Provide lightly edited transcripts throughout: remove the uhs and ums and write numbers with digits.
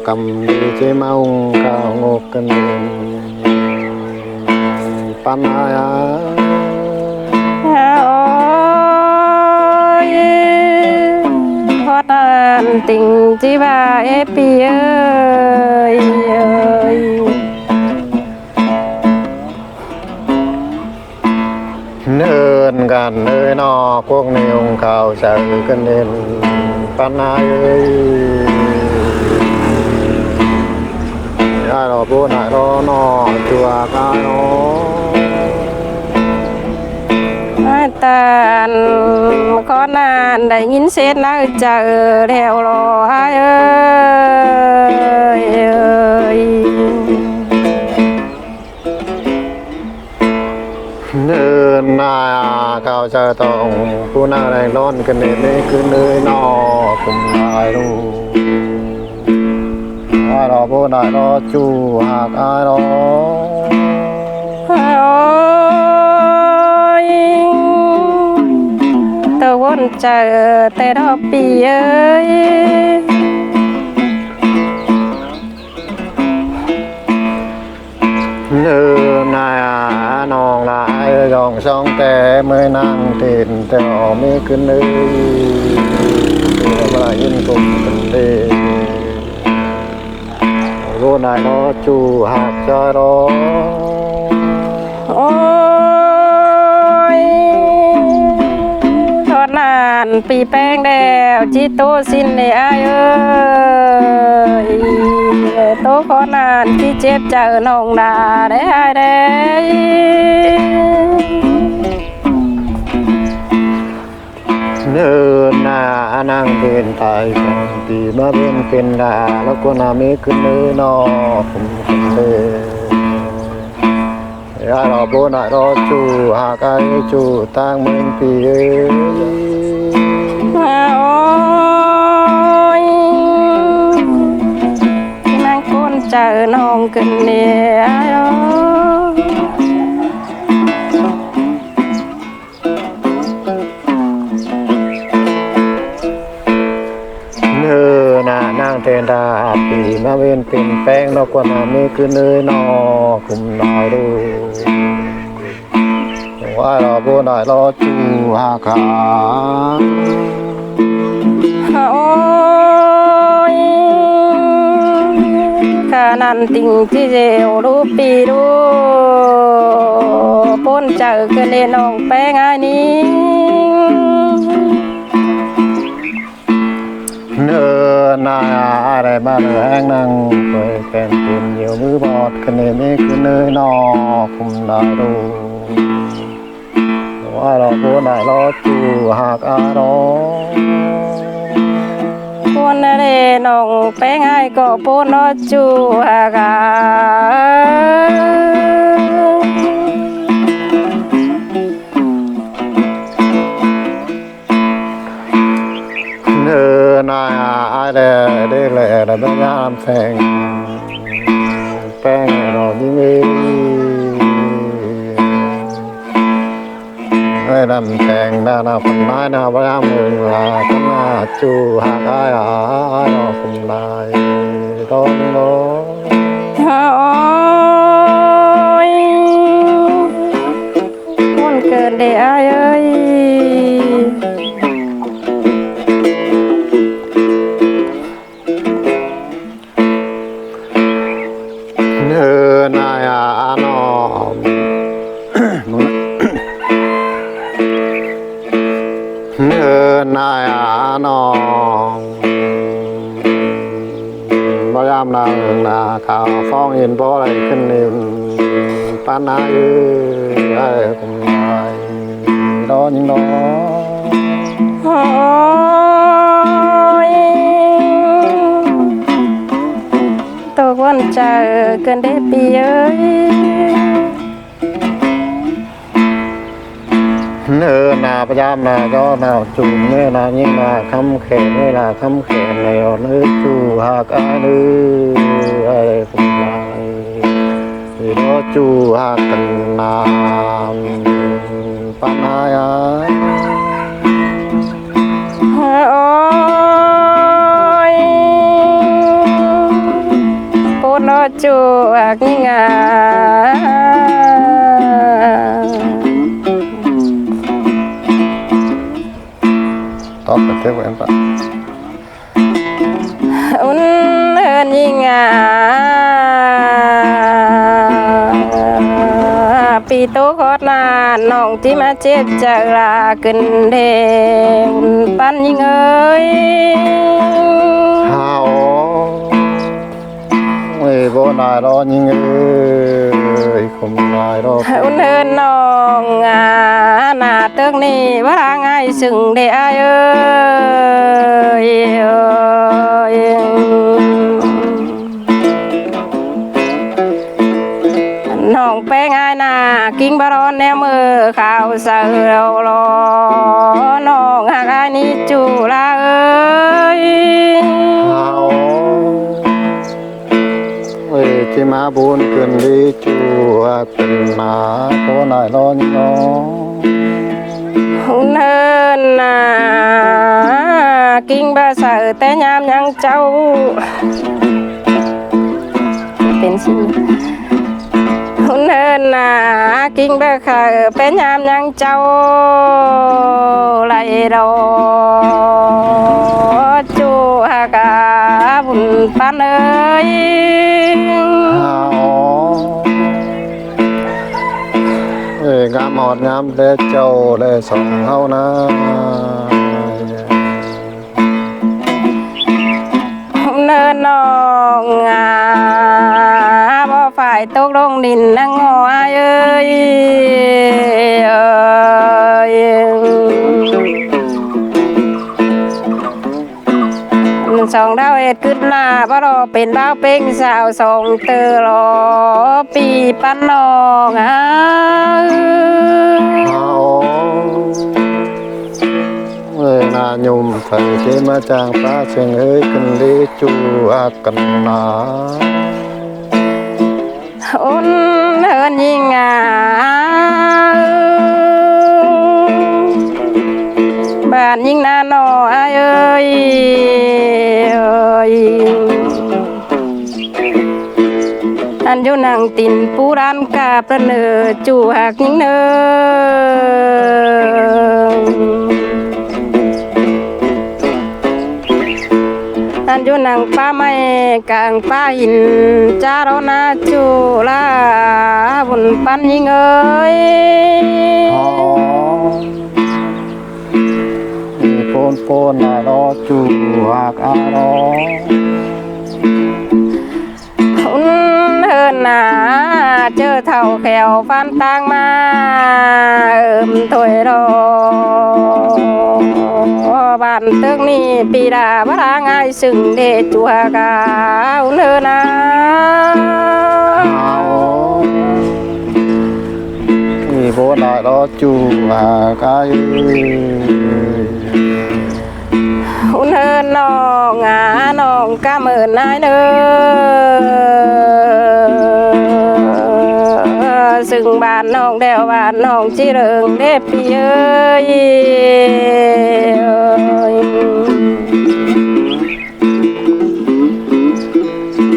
cầm đi chế mong cao ngục cần pan ai hót tình chỉ ba epi ơi nơn gần nơi nọ quốc niềm cao sợ cần đến pan ai ơi ai đó bố nãy đó nọ chùa ca nó ta có nàn đầy nhìn xét nó chờ theo lo ai ơi nơn na cao sợ tông bố nãy này lon cần đến đây cứ nơi nọ cùng lại luôn ai đó bố nãy đó chu hạt ai đó tao vẫn chờ tay đó bì ơi nữ này nong lại dòng sông té mới năng tiền theo mi cứ nữ mà yên cùng tình đi vô này nó chu hạt cho đó ôi thoát nàn pì beng đèo chi tô xin để ai ơi tô khó nàn chi chép chờ nồng đà để ai đấy nữ na năng bên tai còn tì mà bên bên đà nó có nam mi cứ nữ nó không thể ai đó bố nãy đó chu hạt ai chu tang mình tì ôi nàng con chờ nồng kinh nè ai đó nữ na năng tên đà tì mà bên bên beng nó có nam mi cứ nữ nó cùng nói luôn ai đó bố nãy đó chu hạt cả ôi cả nàn tình chi dèo đu pì đu bốn chờ cái lên nòng bé ngay ní nữ na đây ba nữ hang năng cười kèn tìm nhiều mưa bọt cái này mới cứ nơi nó cùng nói luôn ai đó bố nãy đó chu hạt ai đó bốn này nòng bé ngay có bốn nó chu hà gà nữ này ai đây lệ là bây giờ làm thành beng rồi đi mi ai làm thành là phần mai nào bây giờ mình là cái chu hạt ai ai đó cùng lại đó đó ôi con cơn để ai ơi nữ này nó nữ này nó bao giờ là khảo phong yên bó lạiขึ้นniềm pan ai ai cùng ai đó những đó ôi tôi vẫn chờ cơn đế bì ơi nữ là bây giờ là do nào chủ như là nhưng là khăm khẽ như là khăm khẽ này nữ chủ hạt ai nữ ai cùng lại thì đó chủ hạt cần làm pan ai ôi có phải thế vậy em ạ ôn hơnยิ่งปีโตขอดนาน้องที่มาเจ็บจากลาขึ้นเดงปันยิ่งเอ้ย hào ơi vô này đó nhưng ơi không này đó อุ่นเฮินน้องหน้าตึกนี่ว่าง่ายสึงเด้อเอ้ยน้องแป้งง่ายนากิ้งบารอนแนวมือข่าวเสือรอน้องหากอันนี้จูลาเอ้ย hào ơi chỉ má buồn cần đi chùa tình má có này đó nhưng nó หุ่นเฮินกิ้งบาเสือแต่ยามยังเจ้าเป็นสิหุ่นเฮินกิ้งบาเสือเป็นยามยังเจ้าไหลดอจูหากาบุญปันเอ้ย hào ơi ngắm hot ngắm để châu để sống hao na เนินน้องบ่ฝ่ายตกลงดินนั่งงอเอ้ยสองดาวเอ็ดขึ้นมาบ่รอเป็นดาวเป็งสาวสองเตอรอปีปันน้องhào ơi na nhung thầy chế mà chàng ta xem ơi cần đi chùa cần na อุ่นเฮินยิ่งบ้านยิ่งนาหนอเอ้ยอันอยู่นั่งตินปูร้านกาประเนอจูหักยิ่งเนออันอยู่นั่งป้าไม้กลางป้าหินจารนาจูลาบุญปันยิ่งเอ้ย phôn phôn là đó chủ hoặc à đó หุ่นเฮินเจอเท่าแขวฟันตางมาถวยรอบ้านตึกนี้ปีดาบราง่ายสึงเดจัวกาหุ่นเฮินhào thì vô lại đó chủ hoặc ai หุ่นเฮินน้องน้องกะเหมือนนายเด้อซึ่งบ้านน้องเดวบ้านน้องจิเริงเด้พี่เอ้ย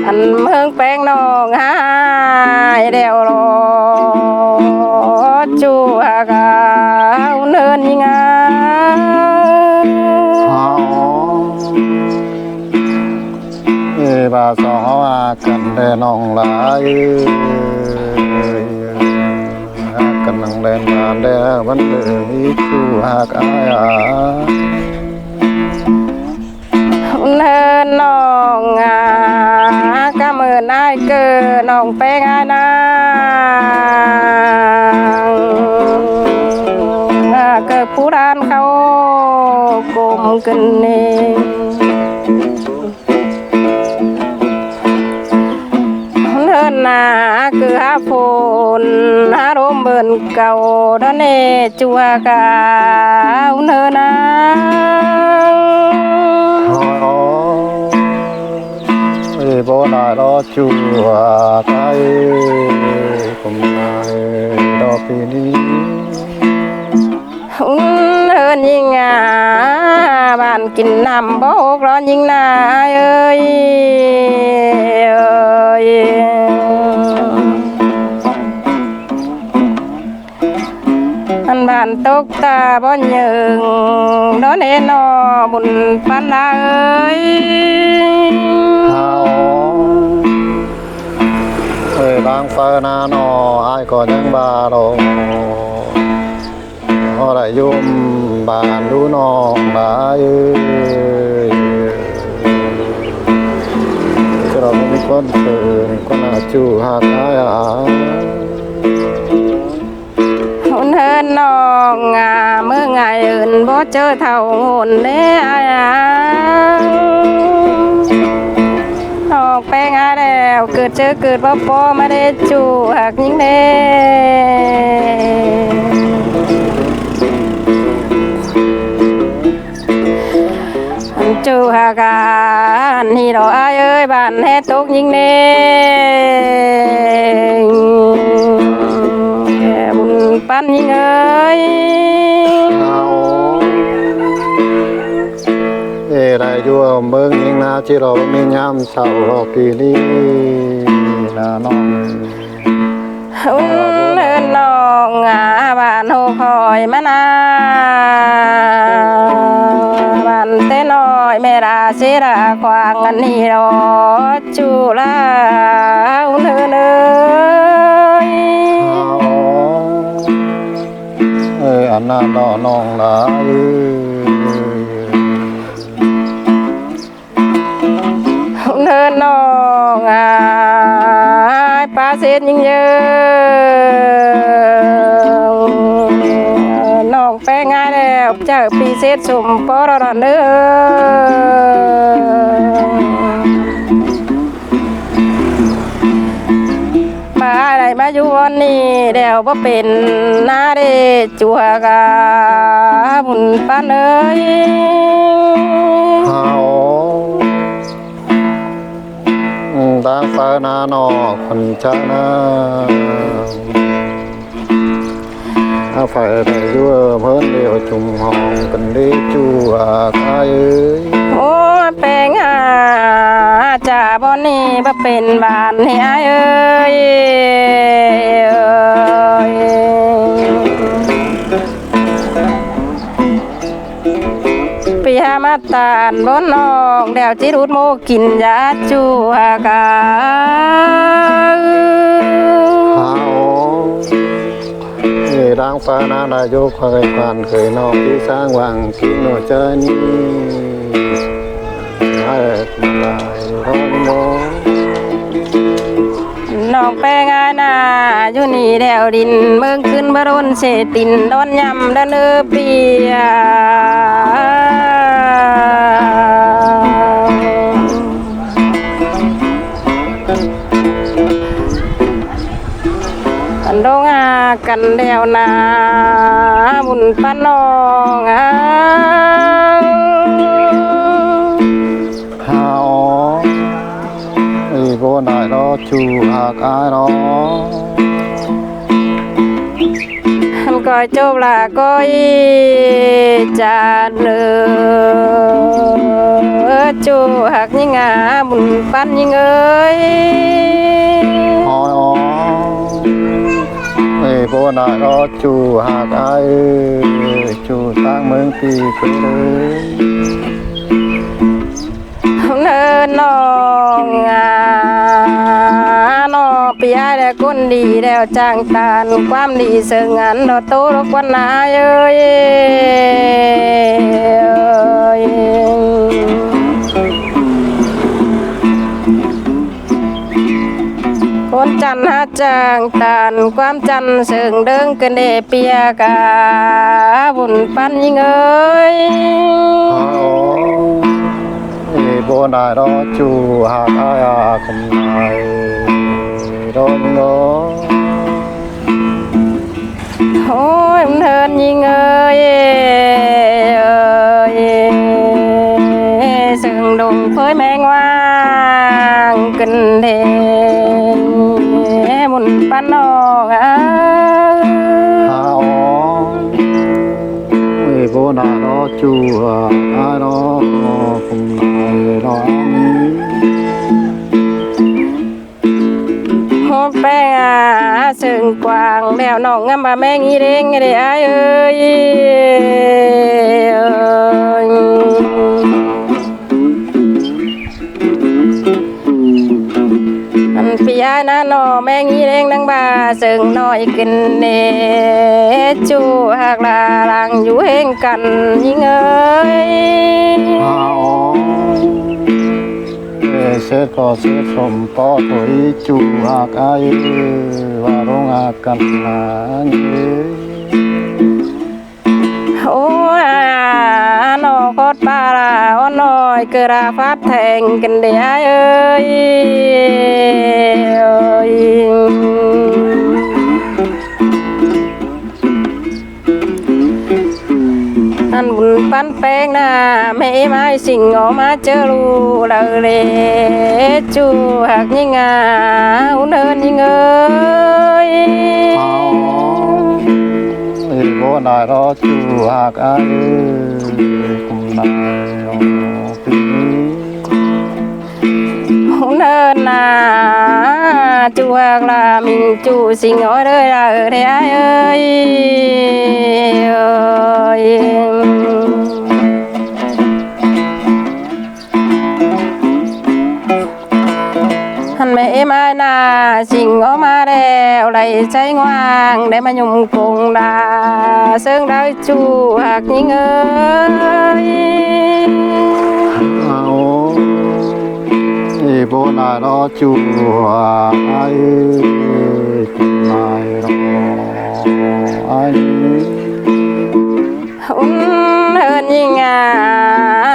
อันเมืองแป้งน้องหายเดวรอจูหากาหุ่นเฮินยิ่งbà gió cần đèn nòng lá cần nòng đèn bàn đè vấn đề chú hạc aiเนินน้องกะเหมือนนายเกิดน้องแป้งอายนางเกิดผู้ร้านเขากลมกันเองเนินนาคือหาฝนหารมเบิ่นเก่าดอนเนจัวกาเนินนา bố lại đó chùa cái cùng này đó phi đi เฮินยิ่งบ้านกินน้ำบ่หกร้อนยิ่งนาเอ้ย หันบานตกตาบ่เยิงดอนเอนอบุญปันลาเอ้ย เฮาบางฟ้านาหนออายก็ยังบาโรพอได้ยุ่มบานดูน้องบาจะเราไม่มีคนเตือนคนอาจูหากอายหุ่นเฮินน้องเมื่อไงอื่นบ่เจอเท่าหุ่นเด้น้องแป้งแล้วเกิดเจอเกิดบ่พอมาได้จูหักยิ่งเด้จูหากันนี่ดอกอ้ายเอ้ยบ้านแห่ตกยิ่งเด้บุญปันยิ่งเอ้ยได้อยู่เมืองยิงนาที่เรามียามเศร้าเราปีนี้นาน้องเดินน้องบ้านโหคอยมานาบ้านเต้น้อยแม่ราเสราควางอันนี้รอจูลาเดินอันนั้นน้องลาเดินน้องปลาเส้นยิ่งเยอะน้องแป้งแล้วเจ้าปีเส้นสุ่มปอรอนเด้อมาอะไรมาอยู่วันนี้เดี๋ยวบ่เป็นหน้าเดจัวกาบุญป้าเอ้ยดังฟ้านาหนอคนชนะไฟได้ยั่วเพิ่นเดียวจุ่มห้องกันได้จูกายโอ้แปงจ่าบ่นี่บ่เป็นบ้านเฮียเอ้ยปีหามาตานบนนองเดี๋ยวจิรุดโมกินยาจูหากาดังฟ้านาได้ยกเคยผ่านเคยนอกที่สร้างวังกินหนูเจอนี่ให้มาลายร้องโมน้องแป้งนาอยู่นี่แดวดินเมืองขึ้นบรนเสตินดอนยำดอนเปียอันดงกันเดียวนาบุญป้าน้องโบนายรอจูหากอายรอหันก้อยจบละก้อยจานเนื้อจูหักยิ่งบุญปันยิ่งเอ้ยโบนายรอจูหากอายจูสร้างเมืองปีเพื่อเนินน้องน้อปียได้คนดีแล้วจ้างตานความดีเสื่องานดอโตรกวันนาเอ้ยคนจันหาจ้างตานความจันเสื่องเดิงกันเดเปียกาบุญปันยิ่งเอ้ยโบนายรอจูหากอายคำนายรอโนโอ้ยมันเฮินยิ่งเอ้ยซึ่งดงเผยแมงว่างกันเดมุนปันนอกโบนายรอจูหากอายรอคำนายรอแป้งซึ่งกวางแล้ว วน้องงามบ่าแม่งี้เด้งเด้อ้ายเอ้ยอันปียนะนอแม่งี้เด้งนังบ่าเสิงน้อยขึ้นเนจูหากลาลังอยู่เฮงกันยิ่งเอ้ย เสดก็เสดสมปอถอยจูหากไอว่าร้องอากันนาเย โอ้ยนอคดปลาลาอ้อนน้อยเกระพัดแทงกันเดียเอ้ยอันบุญปันแป้งนะไม่ไม้สิ่งออกมาเจอรูเราเลยจูหักยิ่งอ่ะอุ่นเอินยิ่งเอ้ย โบนายรอจูหากไอคุมนายรอปี เนินนาจูหักลามิงจูสิ่งอ้อยเลยละเอ้ยเอ้ยหันไม่มานาสิ่งออกมาแล้วไหลใจงวางได้มายุ่มกงดาเซิงได้จูหักยิ่งเอ้ย เอาโบนายรอจูหากไอคุมนายรอไอ อุ่นเฮินยิ่งอ่ะ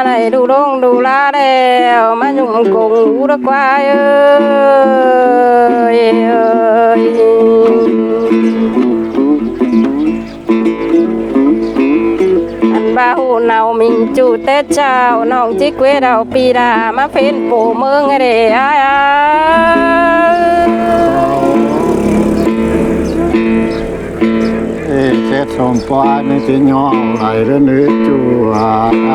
ได้ดูดงดูลาแล้วมายุ่มกงอูดกว่าเอ้ยอันบ้าหูเนามิงจูเตเจ้าน้องจิกเวดเอาปีดามาเฟ้นโปเมืองไอ้เด้อ้าย เสดสมปอนึกสิย่อไหลเรื่องนึกจูหากไอ